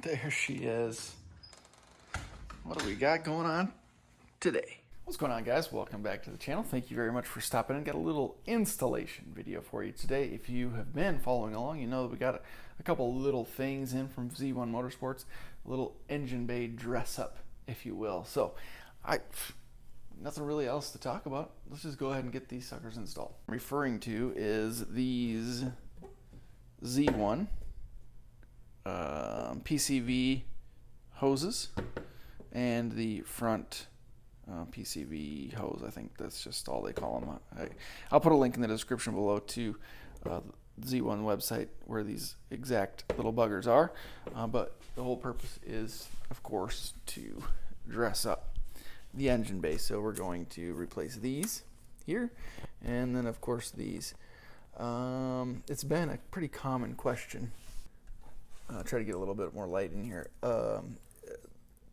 There she is. What do we got going on today? What's going on, guys? Welcome back to the channel. Thank you very much for stopping in. Got a little installation video for you today. If you have been following along, you know that we got a couple little things in from Z1 Motorsports, a little engine bay dress up, if you will. So, nothing really else to talk about. Let's just go ahead and get these suckers installed. What I'm referring to is these Z1 PCV hoses and the front PCV hose. I think that's just all they call them. I'll put a link in the description below to the Z1 website where these exact little buggers are, but the whole purpose is, of course, to dress up the engine bay. So we're going to replace these here, and then of course these. It's been a pretty common question. I'll try to get a little bit more light in here.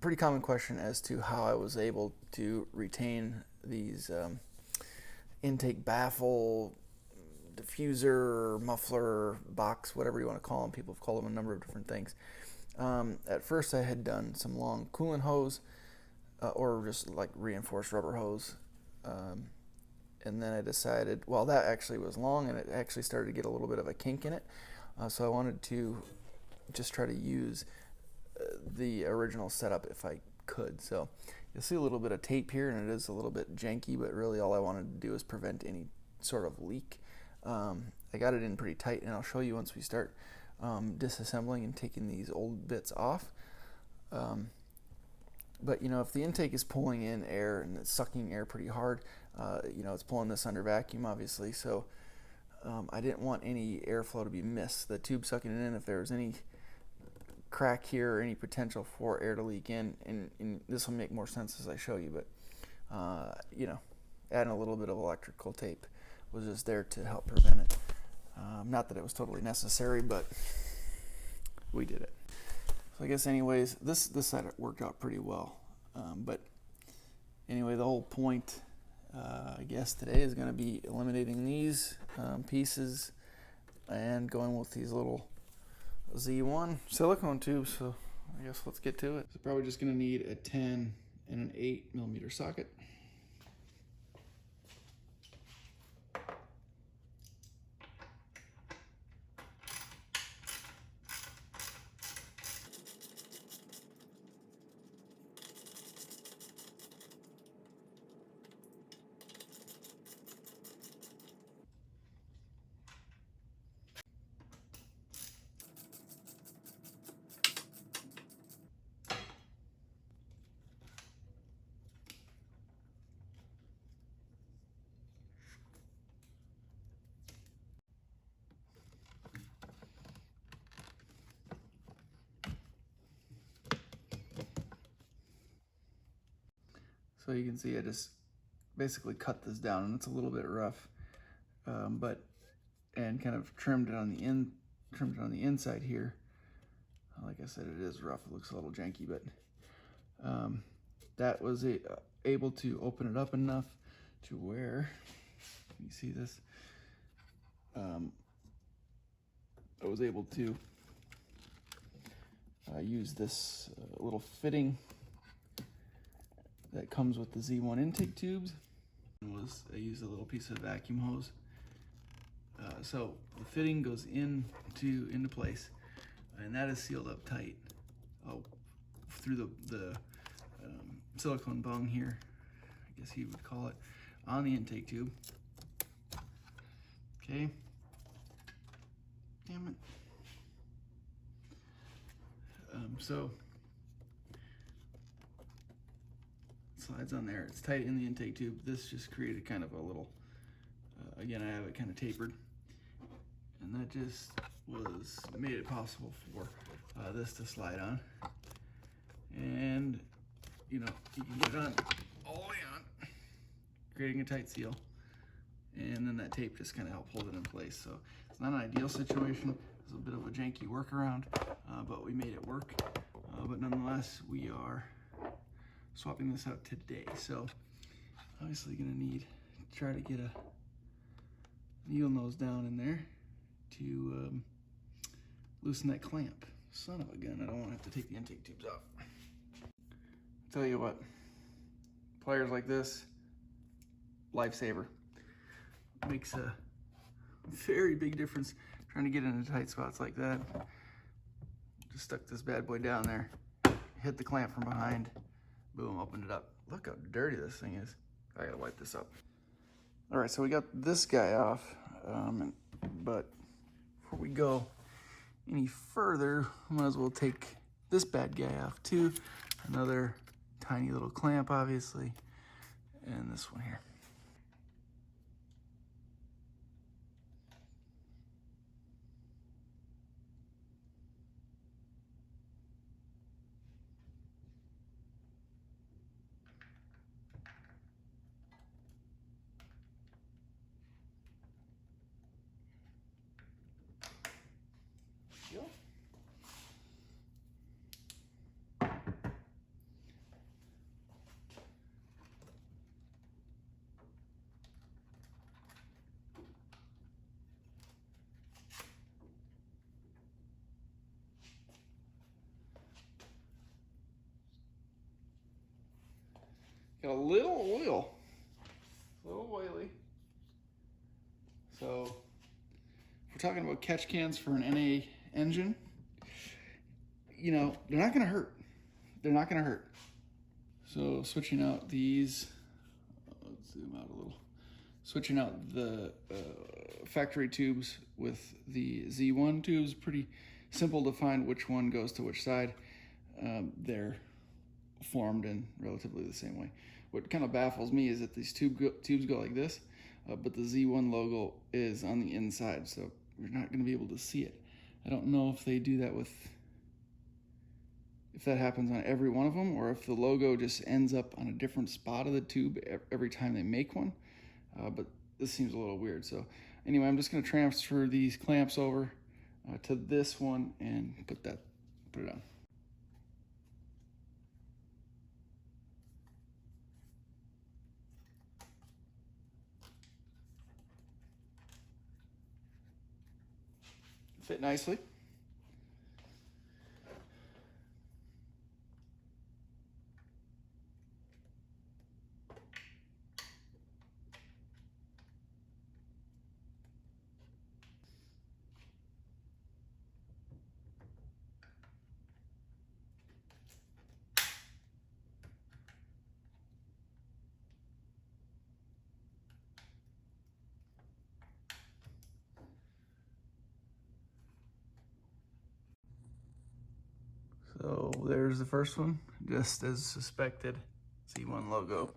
Pretty common question as to how I was able to retain these intake baffle, diffuser, muffler, box, whatever you want to call them. People have called them a number of different things. At first I had done some long coolant hose or just like reinforced rubber hose. And then I decided, well, that actually was long and it actually started to get a little bit of a kink in it. So I wanted to just try to use the original setup if I could. So you'll see a little bit of tape here, and it is a little bit janky, but really all I wanted to do is prevent any sort of leak. I got it in pretty tight, and I'll show you once we start disassembling and taking these old bits off. But you know, if the intake is pulling in air and it's sucking air pretty hard, you know, it's pulling this under vacuum obviously, so I didn't want any airflow to be missed. The tube sucking it in, if there was any crack here or any potential for air to leak in, and this will make more sense as I show you, but you know, adding a little bit of electrical tape was just there to help prevent it. Not that it was totally necessary, but we did it. So I guess anyways, this side worked out pretty well. But anyway, the whole point I guess today is going to be eliminating these pieces and going with these little Z1 silicone tubes. So I guess let's get to it. So probably just going to need a 10 and an 8mm socket. So you can see I just basically cut this down, and it's a little bit rough, and kind of trimmed it on the inside here. Like I said, it is rough. It looks a little janky, but that was able to open it up enough to where, you see this, I was able to use this little fitting that comes with the Z1 intake tubes. I used a little piece of vacuum hose. So the fitting goes into place, and that is sealed up tight through the silicone bung here, I guess you would call it, on the intake tube. Okay. Damn it. So slides on there. It's tight in the intake tube. This just created kind of a little, again, I have it kind of tapered, and that just made it possible for this to slide on. And you know, you can get it on all the way on, creating a tight seal, and then that tape just kind of helped hold it in place. So it's not an ideal situation. It's a bit of a janky workaround, but we made it work. But nonetheless, we are swapping this out today. So obviously gonna need to try to get a needle nose down in there to loosen that clamp. Son of a gun, I don't want to have to take the intake tubes off. Tell you what, pliers like this, lifesaver. Makes a very big difference trying to get into tight spots like that. Just stuck this bad boy down there, hit the clamp from behind, boom, opened it up. Look how dirty this thing is. I gotta wipe this up. All right, so we got this guy off, but before we go any further, might as well take this bad guy off too. Another tiny little clamp, obviously, and this one here. Go. Got a little oil, a little oily. So if we're talking about catch cans for an NA engine, you know, they're not gonna hurt. They're not gonna hurt. So switching out these, let's zoom out a little. Switching out the factory tubes with the Z1 tubes, pretty simple to find which one goes to which side. They're formed in relatively the same way. What kind of baffles me is that these tubes go like this, but the Z1 logo is on the inside, so you're not going to be able to see it. I don't know if they do that if that happens on every one of them, or if the logo just ends up on a different spot of the tube every time they make one. But this seems a little weird. So anyway, I'm just going to transfer these clamps over to this one and put it on. Fit nicely. So there's the first one, just as suspected. Z1 logo,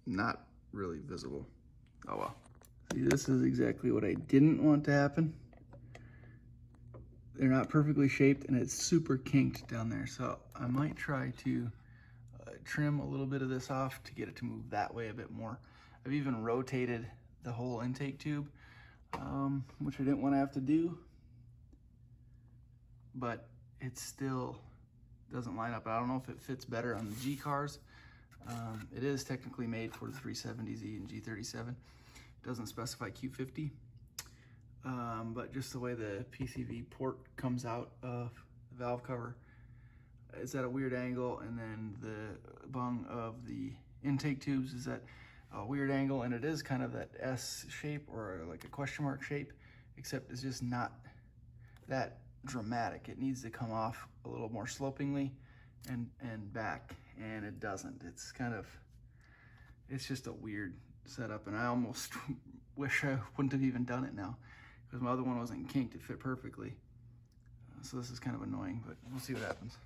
not really visible. Oh well. See, this is exactly what I didn't want to happen. They're not perfectly shaped and it's super kinked down there. So I might try to trim a little bit of this off to get it to move that way a bit more. I've even rotated the whole intake tube, which I didn't want to have to do, but it still doesn't line up. I don't know if it fits better on the G cars. It is technically made for the 370Z and G37. It doesn't specify Q50, but just the way the PCV port comes out of the valve cover, it's at a weird angle, and then the bung of the intake tubes is at a weird angle, and it is kind of that S shape or like a question mark shape, except it's just not that dramatic. It needs to come off a little more slopingly and back, and it doesn't. It's just a weird setup, and I almost wish I wouldn't have even done it now, because my other one wasn't kinked. It fit perfectly. So this is kind of annoying, but we'll see what happens.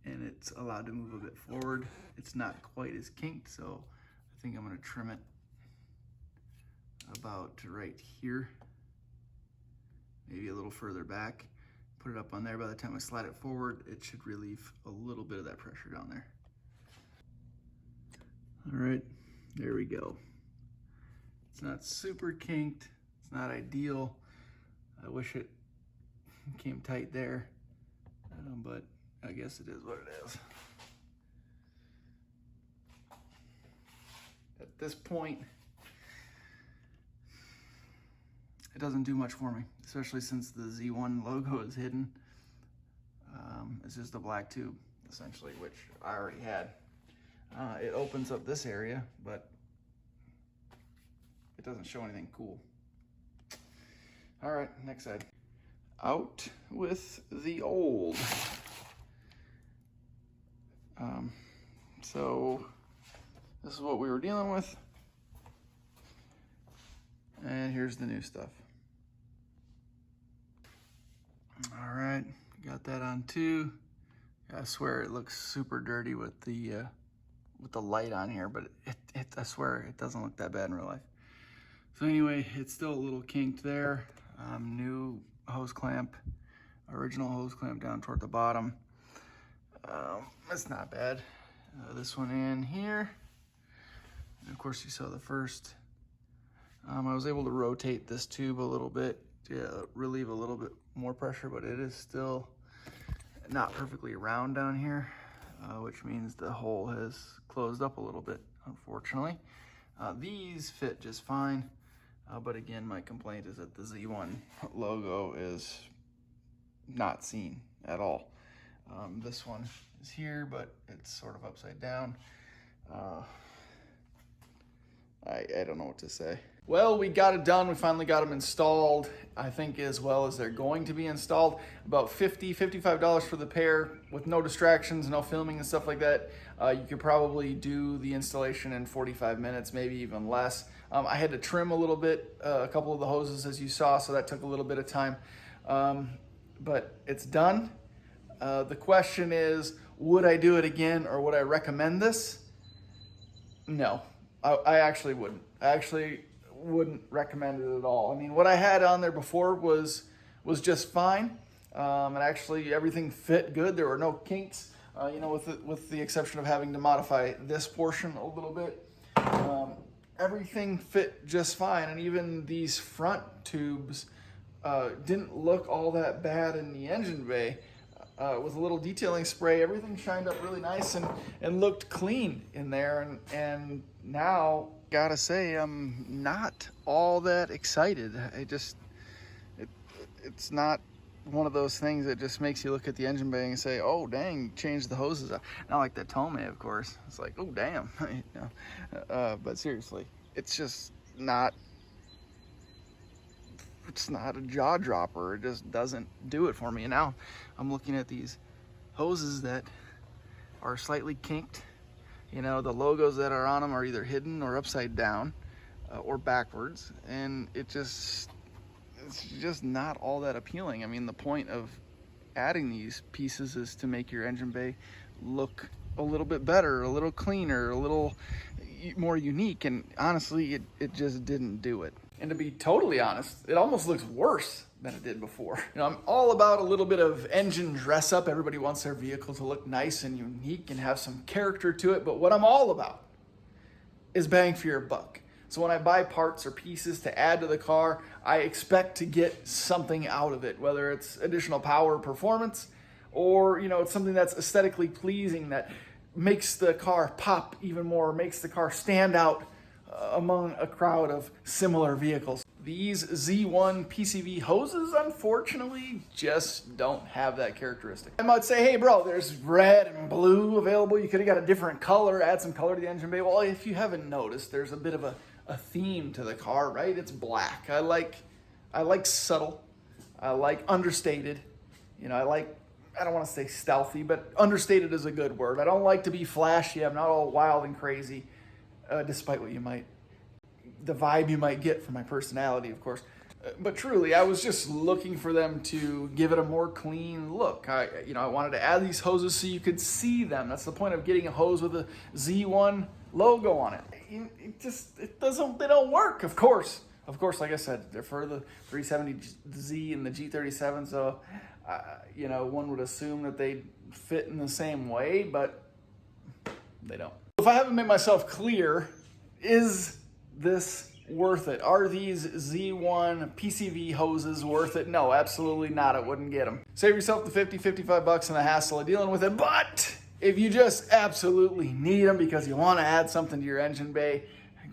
And it's allowed to move a bit forward. It's not quite as kinked, so I think I'm gonna trim it about right here, maybe a little further back. Put it up on there. By the time I slide it forward, it should relieve a little bit of that pressure down there. All right, there we go. It's not super kinked. It's not ideal. I wish it came tight there, but I guess it is what it is. At this point, it doesn't do much for me, especially since the Z1 logo is hidden. It's just a black tube, essentially, which I already had. It opens up this area, but it doesn't show anything cool. All right, next side. Out with the old. So this is what we were dealing with. And here's the new stuff. All right, got that on too. I swear it looks super dirty with the light on here, but I swear it doesn't look that bad in real life. So anyway, it's still a little kinked there. New hose clamp, original hose clamp down toward the bottom. It's not bad. This one in here. And of course you saw the first. I was able to rotate this tube a little bit to relieve a little bit more pressure, but it is still not perfectly round down here, which means the hole has closed up a little bit, unfortunately. These fit just fine, but again, my complaint is that the Z1 logo is not seen at all. This one is here, but it's sort of upside down. I don't know what to say. Well, we got it done. We finally got them installed, I think, as well as they're going to be installed. About $50, $55 for the pair with no distractions, no filming and stuff like that. You could probably do the installation in 45 minutes, maybe even less. I had to trim a little bit, a couple of the hoses as you saw, so that took a little bit of time. But it's done. The question is, would I do it again or would I recommend this? No, I actually wouldn't. I actually wouldn't recommend it at all. I mean, what I had on there before was just fine. And actually everything fit good. There were no kinks, you know, with the exception of having to modify this portion a little bit. Everything fit just fine. And even these front tubes didn't look all that bad in the engine bay. With a little detailing spray, everything shined up really nice and looked clean in there. And now, gotta say, I'm not all that excited. It's not one of those things that just makes you look at the engine bay and say, oh, dang, change the hoses up. Not like the Tomei, of course. It's like, oh, damn. You know? But seriously, it's just not... It's not a jaw dropper. It just doesn't do it for me. And now I'm looking at these hoses that are slightly kinked. You know, the logos that are on them are either hidden or upside down or backwards. And it's just not all that appealing. I mean, the point of adding these pieces is to make your engine bay look a little bit better, a little cleaner, a little more unique. And honestly, it just didn't do it. And to be totally honest, it almost looks worse than it did before. You know, I'm all about a little bit of engine dress up. Everybody wants their vehicle to look nice and unique and have some character to it. But what I'm all about is bang for your buck. So when I buy parts or pieces to add to the car, I expect to get something out of it, whether it's additional power or performance, or, you know, it's something that's aesthetically pleasing that makes the car pop even more, makes the car stand out among a crowd of similar vehicles. These Z1 PCV hoses, unfortunately, just don't have that characteristic. I might say, hey bro, there's red and blue available. You could have got a different color, add some color to the engine bay. Well, if you haven't noticed, there's a bit of a theme to the car, right? It's black. I like subtle. I like understated. You know, I don't want to say stealthy, but understated is a good word. I don't like to be flashy. I'm not all wild and crazy. Despite the vibe you might get from my personality, of course. But truly, I was just looking for them to give it a more clean look. I wanted to add these hoses so you could see them. That's the point of getting a hose with a Z1 logo on it. They don't work, of course. Of course, like I said, they're for the 370Z and the G37, so, one would assume that they fit in the same way, but they don't. If I haven't made myself clear, is this worth it? Are these Z1 PCV hoses worth it? No, absolutely not. I wouldn't get them. Save yourself the $50, $55 and the hassle of dealing with it. But if you just absolutely need them because you want to add something to your engine bay,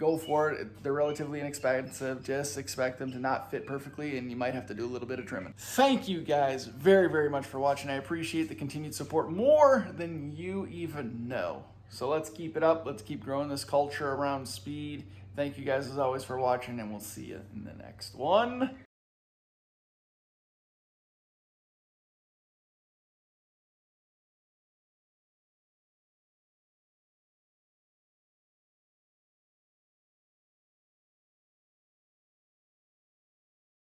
go for it. They're relatively inexpensive. Just expect them to not fit perfectly, and you might have to do a little bit of trimming. Thank you guys very, very much for watching. I appreciate the continued support more than you even know. So let's keep it up. Let's keep growing this culture around speed. Thank you guys as always for watching, and we'll see you in the next one.